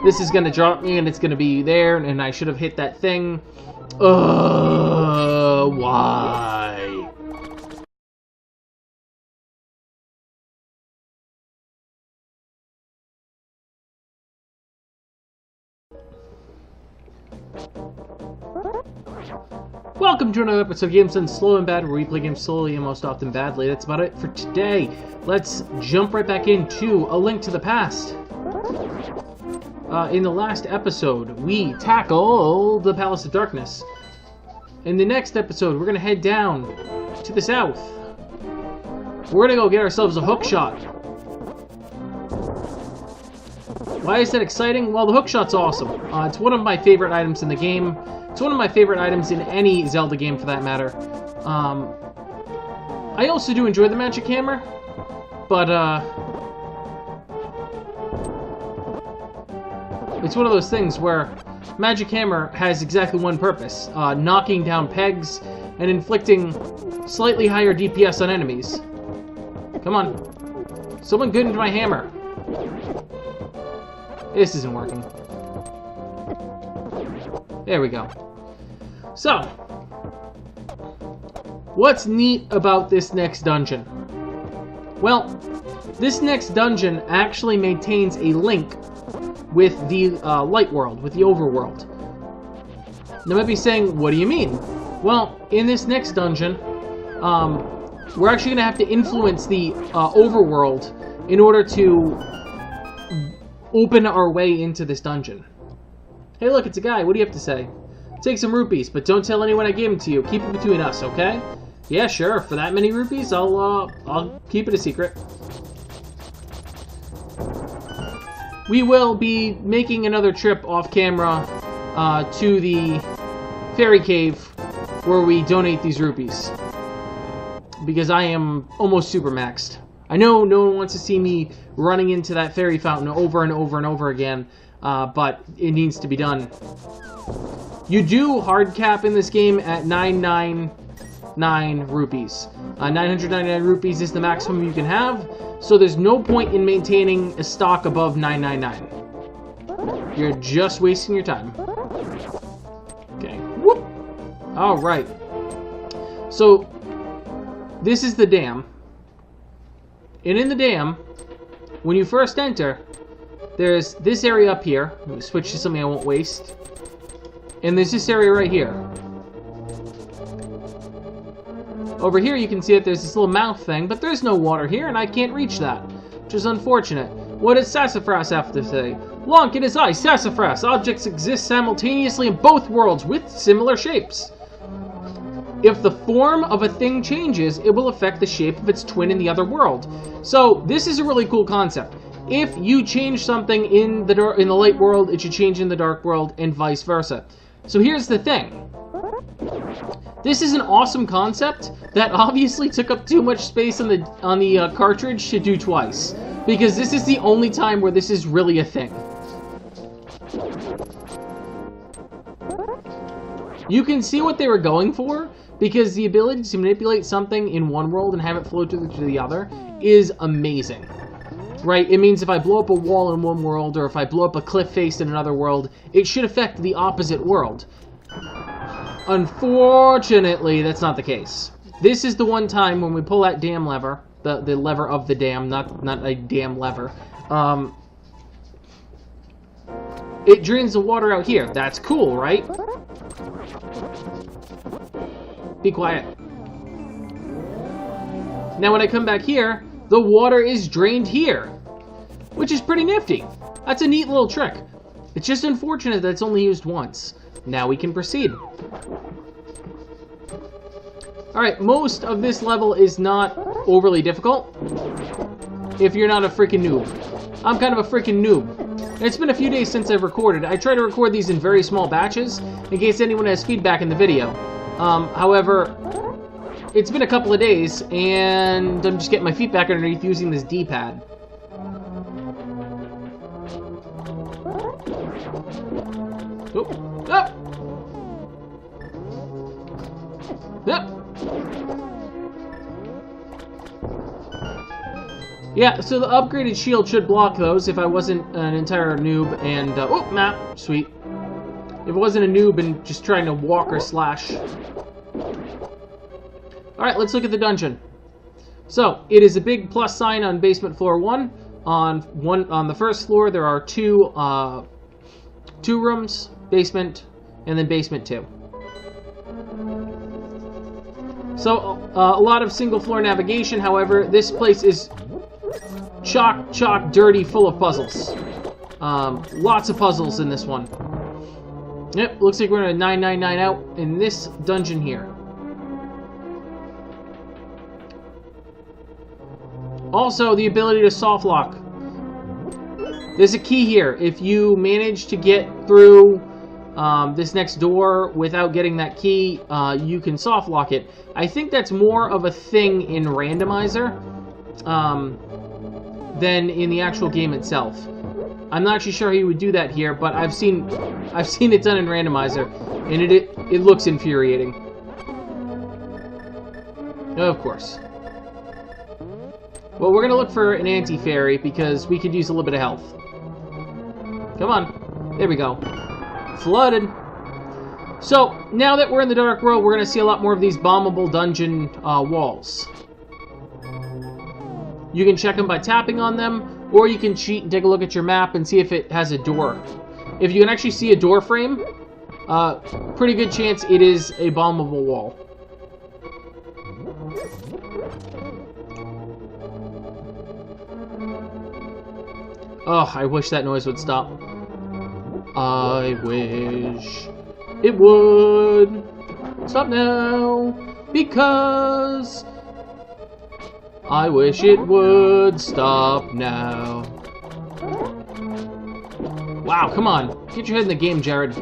This is going to drop me, and it's going to be there, and I should have hit that thing. Why? Welcome to another episode of Games Done Slow and Bad, where we play games slowly and most often badly. That's about it for today. Let's jump right back into A Link to the Past. In the last episode, we tackled the Palace of Darkness. In the next episode, we're going to head down to the south. We're going to go get ourselves a Hookshot. Why is that exciting? Well, the Hookshot's awesome. It's one of my favorite items in the game. It's one of my favorite items in any Zelda game, for that matter. I also do enjoy the Magic Hammer, but it's one of those things where Magic Hammer has exactly one purpose, knocking down pegs and inflicting slightly higher DPS on enemies. Come on. Someone good into my hammer. This isn't working. There we go. So, what's neat about this next dungeon? Well, this next dungeon actually maintains a link with the light world, with the overworld. Now, you might be saying, what do you mean? Well, in this next dungeon, we're actually going to have to influence the overworld in order to open our way into this dungeon. Hey, look, it's a guy. What do you have to say? Take some rupees, but don't tell anyone I gave them to you. Keep it between us, okay? Yeah, sure. For that many rupees, I'll keep it a secret. We will be making another trip off camera to the fairy cave where we donate these rupees, because I am almost super maxed. I know no one wants to see me running into that fairy fountain over and over and over again, but it needs to be done. You do hard cap in this game at 999 rupees. 999 rupees is the maximum you can have, so there's no point in maintaining a stock above 999. You're just wasting your time. Okay. Whoop! Alright. So, this is the dam. And in the dam, when you first enter, there's this area up here. Let me switch to something I won't waste. And there's this area right here. Over here you can see that there's this little mouth thing, but there's no water here, and I can't reach that, which is unfortunate. What does Sassafras have to say? Lonk, it is I, Sassafras. Objects exist simultaneously in both worlds with similar shapes. If the form of a thing changes, it will affect the shape of its twin in the other world. So this is a really cool concept. If you change something in the light world, it should change in the dark world, and vice versa. So here's the thing. This is an awesome concept that obviously took up too much space on the cartridge to do twice, because this is the only time where this is really a thing. You can see what they were going for, because the ability to manipulate something in one world and have it flow to the other is amazing. Right? It means if I blow up a wall in one world, or if I blow up a cliff face in another world, it should affect the opposite world. Unfortunately, that's not the case. This is the one time when we pull that dam lever, the lever of the dam, not a dam lever, it drains the water out here. That's cool, right? Be quiet. Now when I come back here, the water is drained here, which is pretty nifty. That's a neat little trick. It's just unfortunate that it's only used once. Now we can proceed. Alright, most of this level is not overly difficult if you're not a freaking noob. I'm kind of a freaking noob. And it's been a few days since I've recorded. I try to record these in very small batches in case anyone has feedback in the video. However, it's been a couple of days, and I'm just getting my feet back underneath using this D-pad. Oh. Ah. Ah. Yeah, so the upgraded shield should block those if I wasn't an entire noob and... oh, map. Sweet. If I wasn't a noob and just trying to walk or slash. Alright, let's look at the dungeon. So, it is a big plus sign on basement floor 1. On the first floor, there are two rooms, basement, and then basement 2. So, a lot of single floor navigation. However, this place is chock, dirty, full of puzzles. Lots of puzzles in this one. Yep, looks like we're going to 999 out in this dungeon here. Also, the ability to soft lock. There's a key here. If you manage to get through this next door without getting that key, you can soft lock it. I think that's more of a thing in Randomizer than in the actual game itself. I'm not actually sure how you would do that here, but I've seen it done in Randomizer, and it looks infuriating. Of course. Well, we're gonna look for an anti-fairy because we could use a little bit of health. Come on. There we go. Flooded. So, now that we're in the Dark World, we're going to see a lot more of these bombable dungeon walls. You can check them by tapping on them, or you can cheat and take a look at your map and see if it has a door. If you can actually see a door frame, pretty good chance it is a bombable wall. Oh, I wish that noise would stop. I wish it would stop now, because I wish it would stop now. Wow, come on. Get your head in the game, Jared.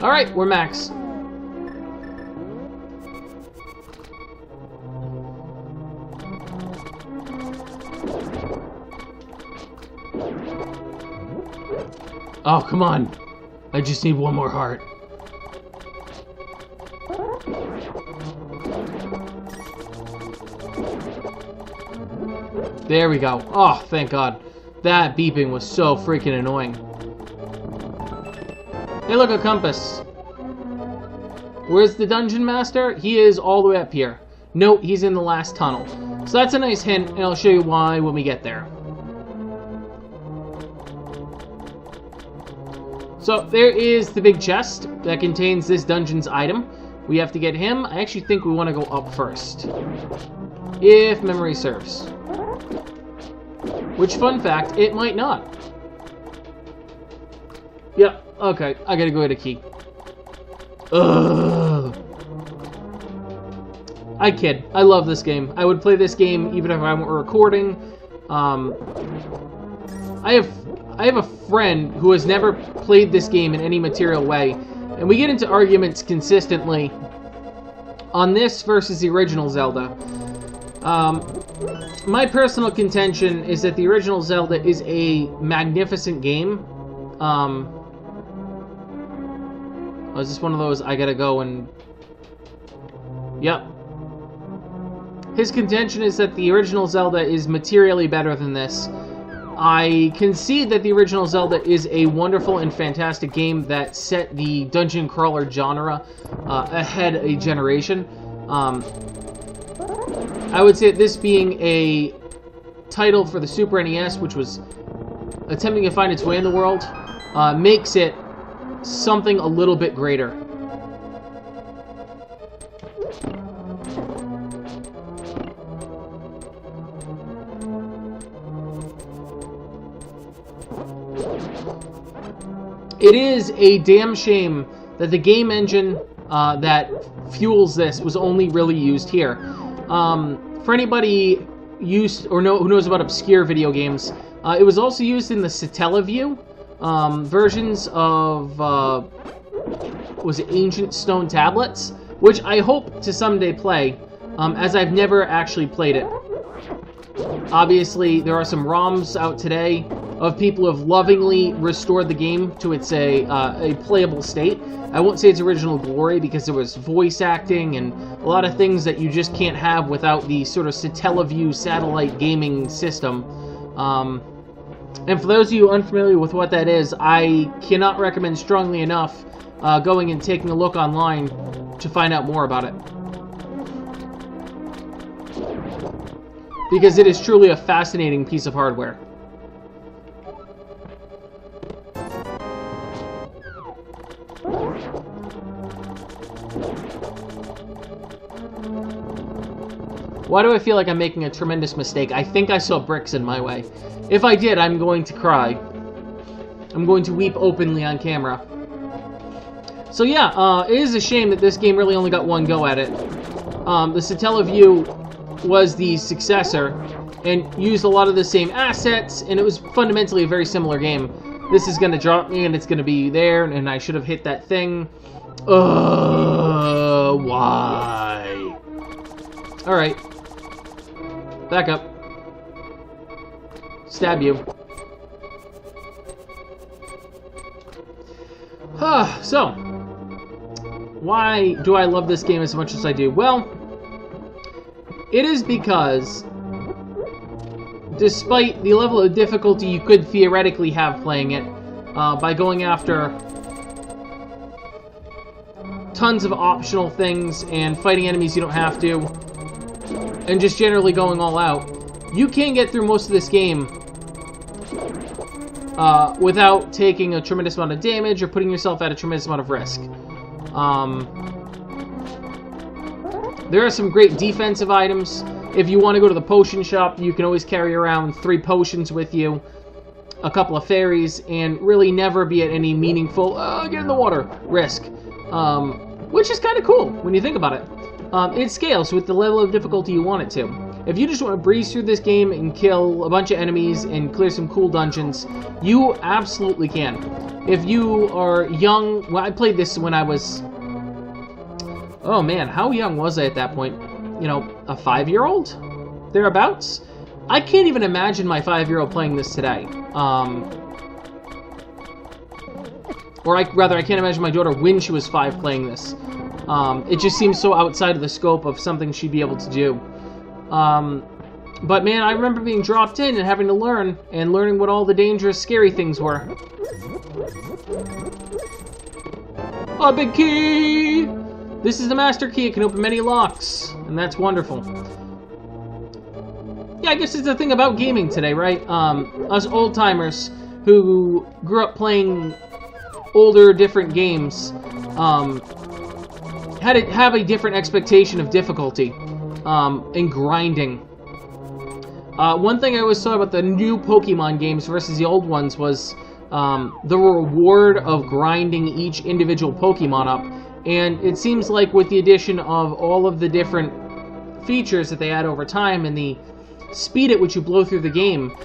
Alright, we're max. Oh, come on. I just need one more heart. There we go. Oh, thank God. That beeping was so freaking annoying. Hey, look, a compass. Where's the dungeon master? He is all the way up here. Note, he's in the last tunnel. So that's a nice hint, and I'll show you why when we get there. So there is the big chest that contains this dungeon's item. We have to get him. I actually think we want to go up first, if memory serves. Which, fun fact, it might not. Yep, okay, I gotta go get a key. Ugh. I kid. I love this game. I would play this game even if I weren't recording. I have a friend who has never played this game in any material way, and we get into arguments consistently on this versus the original Zelda. My personal contention is that the original Zelda is a magnificent game. Is this one of those I gotta go and... Yep. His contention is that the original Zelda is materially better than this. I concede that the original Zelda is a wonderful and fantastic game that set the dungeon crawler genre ahead a generation. I would say that this being a title for the Super NES, which was attempting to find its way in the world, makes it something a little bit greater. It is a damn shame that the game engine that fuels this was only really used here. For anybody who knows about obscure video games, it was also used in the Satellaview versions of was it Ancient Stone Tablets, which I hope to someday play, as I've never actually played it. Obviously, there are some ROMs out today of people who have lovingly restored the game to its a playable state. I won't say its original glory because there was voice acting and a lot of things that you just can't have without the sort of Satellaview satellite gaming system. And for those of you unfamiliar with what that is, I cannot recommend strongly enough going and taking a look online to find out more about it. Because it is truly a fascinating piece of hardware. Why do I feel like I'm making a tremendous mistake? I think I saw bricks in my way. If I did, I'm going to cry. I'm going to weep openly on camera. So yeah, it is a shame that this game really only got one go at it. The Satellaview was the successor and used a lot of the same assets, and it was fundamentally a very similar game. This is going to drop me, and it's going to be there, and I should have hit that thing. Why? Alright. Back up. Stab you. So, why do I love this game as much as I do? Well, it is because, despite the level of difficulty you could theoretically have playing it, by going after tons of optional things and fighting enemies you don't have to, and just generally going all out, you can get through most of this game without taking a tremendous amount of damage or putting yourself at a tremendous amount of risk. There are some great defensive items. If you want to go to the potion shop, you can always carry around 3 potions with you, a couple of fairies, and really never be at any meaningful, get in the water, risk. Which is kind of cool when you think about it. It scales with the level of difficulty you want it to. If you just want to breeze through this game and kill a bunch of enemies and clear some cool dungeons, you absolutely can. If you are young, well, I played this when I was, oh man, how young was I at that point? You know, a 5-year-old? Thereabouts? I can't even imagine my 5-year-old playing this today. Or rather, I can't imagine my daughter when she was 5 playing this. It just seems so outside of the scope of something she'd be able to do. But man, I remember being dropped in and having to learn, and learning what all the dangerous, scary things were. A big key! This is the master key. It can open many locks, and that's wonderful. Yeah, I guess it's the thing about gaming today, right? Us old-timers who grew up playing older, different games, had to have a different expectation of difficulty, and grinding. One thing I always saw about the new Pokemon games versus the old ones was the reward of grinding each individual Pokemon up. And it seems like with the addition of all of the different features that they add over time and the speed at which you blow through the game,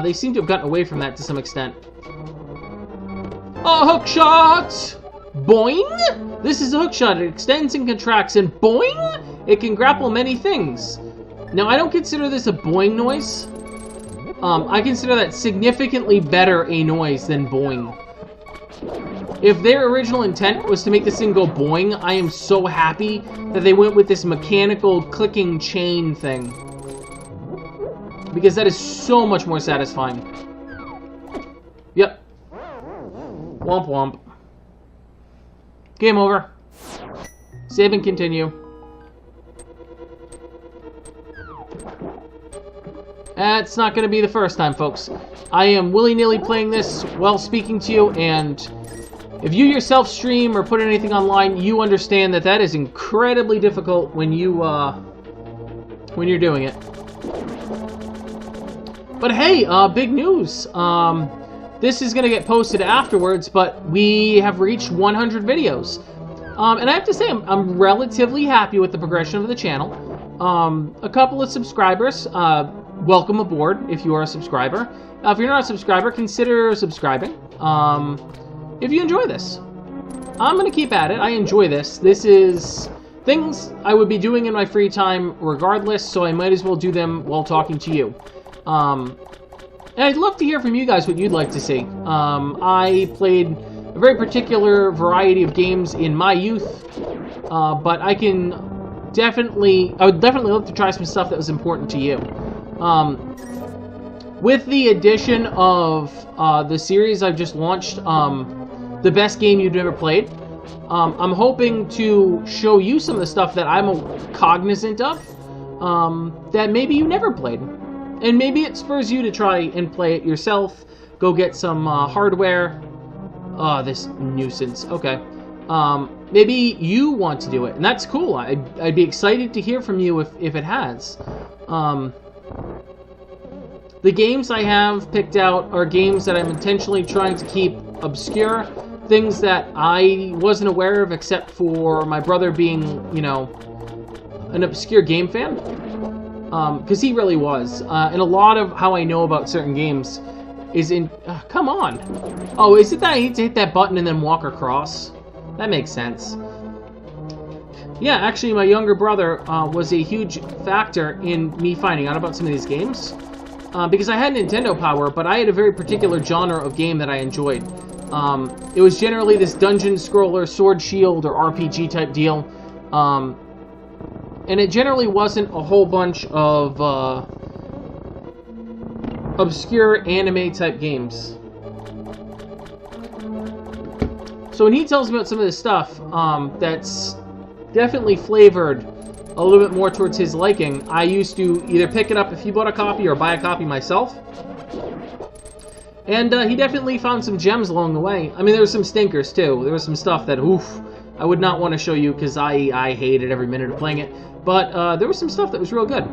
they seem to have gotten away from that to some extent. A hookshot! Boing! This is a hookshot. It extends and contracts, and boing! It can grapple many things. Now, I don't consider this a boing noise. I consider that significantly better a noise than boing. If their original intent was to make this thing go boing, I am so happy that they went with this mechanical clicking chain thing. Because that is so much more satisfying. Yep. Womp womp. Game over. Save and continue. That's not going to be the first time, folks. I am willy-nilly playing this while speaking to you, and if you yourself stream or put anything online, you understand that that is incredibly difficult when you, when you're doing it. But hey, big news. This is going to get posted afterwards, but we have reached 100 videos. And I have to say, I'm relatively happy with the progression of the channel. A couple of subscribers, welcome aboard if you are a subscriber. If you're not a subscriber, consider subscribing. If you enjoy this, I'm going to keep at it. I enjoy this. This is things I would be doing in my free time regardless, so I might as well do them while talking to you. And I'd love to hear from you guys what you'd like to see. I played a very particular variety of games in my youth, but I would definitely love to try some stuff that was important to you. With the addition of the series I've just launched, the best game you've ever played, I'm hoping to show you some of the stuff that I'm cognizant of that maybe you never played. And maybe it spurs you to try and play it yourself. Go get some hardware. Oh, this nuisance. Okay. Maybe you want to do it, and that's cool. I'd be excited to hear from you if it has. The games I have picked out are games that I'm intentionally trying to keep obscure. Things that I wasn't aware of except for my brother being, you know, an obscure game fan. Because he really was. And a lot of how I know about certain games is in... come on! Oh, is it that I need to hit that button and then walk across? That makes sense. Yeah, actually, my younger brother was a huge factor in me finding out about some of these games. Because I had Nintendo Power, but I had a very particular genre of game that I enjoyed. It was generally this dungeon scroller, sword shield, or RPG type deal. And it generally wasn't a whole bunch of obscure anime-type games. So when he tells me about some of this stuff that's definitely flavored a little bit more towards his liking, I used to either pick it up if he bought a copy or buy a copy myself. And he definitely found some gems along the way. I mean, there were some stinkers, too. There was some stuff that, oof, I would not want to show you because I hated every minute of playing it. But there was some stuff that was real good.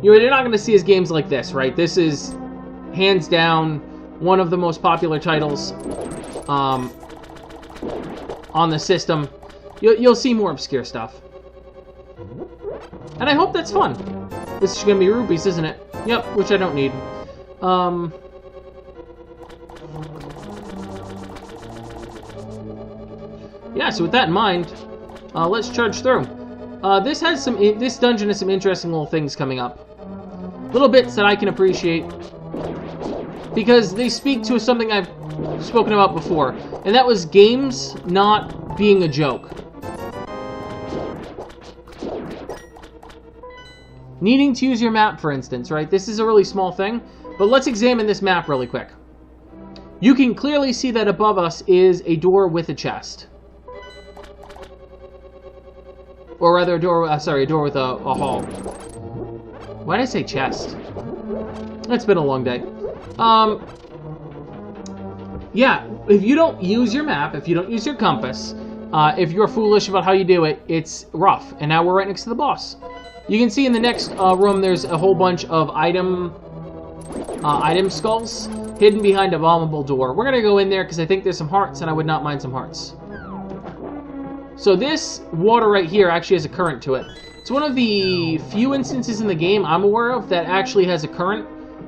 You're not going to see his games like this, right? This is, hands down, one of the most popular titles on the system. You'll see more obscure stuff. And I hope that's fun. This is going to be rupees, isn't it? Yep, which I don't need. Yeah, so with that in mind, let's charge through. This dungeon has some interesting little things coming up. Little bits that I can appreciate because they speak to something I've spoken about before, and that was games not being a joke. Needing to use your map, for instance, right? This is a really small thing, but let's examine this map really quick. You can clearly see that above us is a door with a chest. Or rather, a door with a hall. Why did I say chest? It's been a long day. Yeah, if you don't use your map, if you don't use your compass, if you're foolish about how you do it, it's rough. And now we're right next to the boss. You can see in the next room there's a whole bunch of item skulls hidden behind a bombable door. We're going to go in there because I think there's some hearts, and I would not mind some hearts. So this water right here actually has a current to it. It's one of the few instances in the game I'm aware of that actually has a current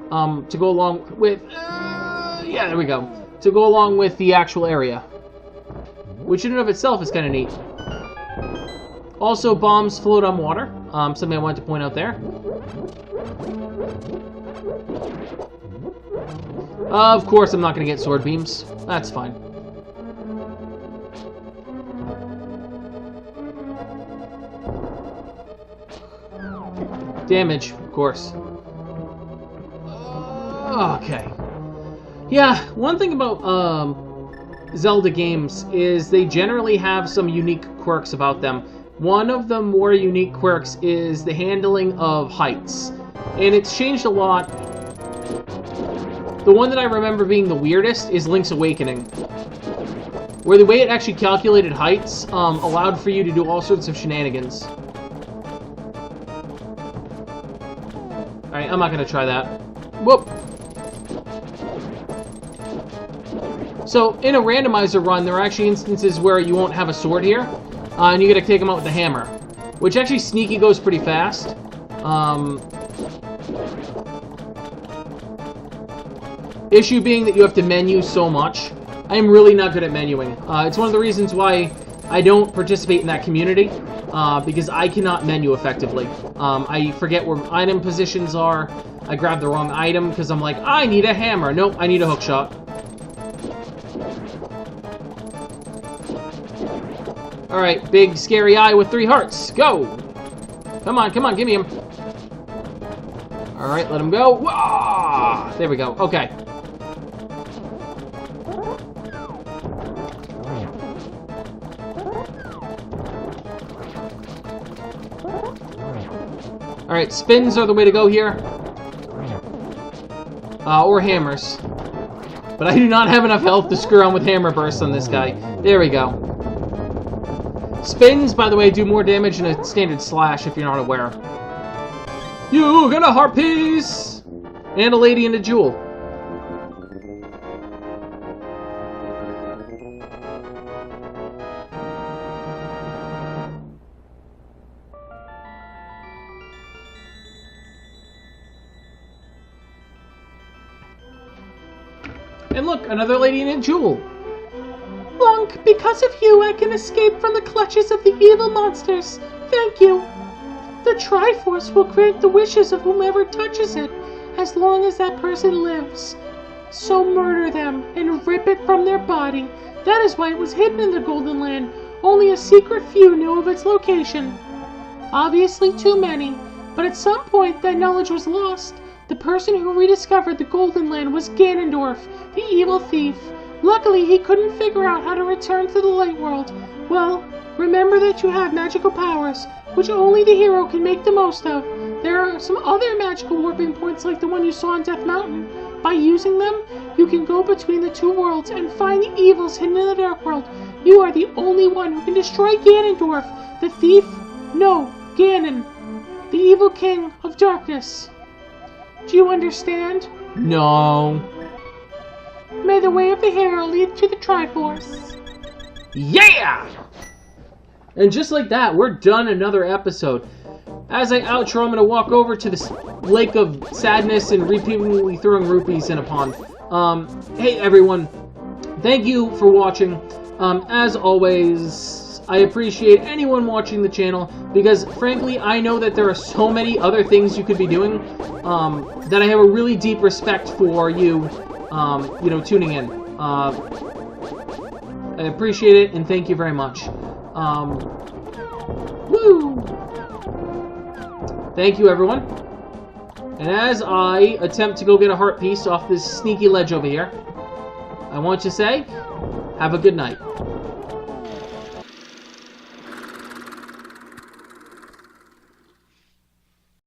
to go along with... yeah, there we go. To go along with the actual area. Which in and of itself is kind of neat. Also, bombs float on water. Something I wanted to point out there. Of course, I'm not going to get sword beams. That's fine. Damage, of course. Okay. Yeah, one thing about Zelda games is they generally have some unique quirks about them. One of the more unique quirks is the handling of heights. And it's changed a lot. The one that I remember being the weirdest is Link's Awakening, where the way it actually calculated heights allowed for you to do all sorts of shenanigans. Alright, I'm not going to try that. Whoop! So, in a randomizer run, there are actually instances where you won't have a sword here, and you gotta take them out with the hammer, which actually sneaky goes pretty fast. Issue being that you have to menu so much. I am really not good at menuing. It's one of the reasons why I don't participate in that community. because I cannot menu effectively. I forget where item positions are. I grab the wrong item because I'm like, I need a hammer. Nope, I need a hookshot. Alright, big scary eye with 3 hearts. Go! Come on, give me him. Alright, let him go. Wah! There we go. Okay. Alright, spins are the way to go here. Or hammers. But I do not have enough health to screw around with hammer bursts on this guy. There we go. Spins, by the way, do more damage than a standard slash if you're not aware. You get a heart piece! And a lady and a jewel. And look, another lady and a jewel. Blanc, because of you, I can escape from the clutches of the evil monsters. Thank you. The Triforce will grant the wishes of whomever touches it, as long as that person lives. So murder them and rip it from their body. That is why it was hidden in the Golden Land. Only a secret few knew of its location. Obviously too many, but at some point that knowledge was lost. The person who rediscovered the Golden Land was Ganondorf, the evil thief. Luckily, he couldn't figure out how to return to the Light World. Well, remember that you have magical powers, which only the hero can make the most of. There are some other magical warping points like the one you saw on Death Mountain. By using them, you can go between the 2 worlds and find the evils hidden in the Dark World. You are the only one who can destroy Ganondorf, the thief. No, Ganon, the evil king of darkness. Do you understand? No. May the way of the hero lead to the Triforce. Yeah! And just like that, we're done another episode. As I outro, I'm going to walk over to this lake of sadness and repeatedly throwing rupees in a pond. Hey everyone, thank you for watching. As always, I appreciate anyone watching the channel, because frankly, I know that there are so many other things you could be doing, that I have a really deep respect for you, you know, tuning in. I appreciate it, and thank you very much. Woo! Thank you, everyone. And as I attempt to go get a heart piece off this sneaky ledge over here, I want to say, have a good night.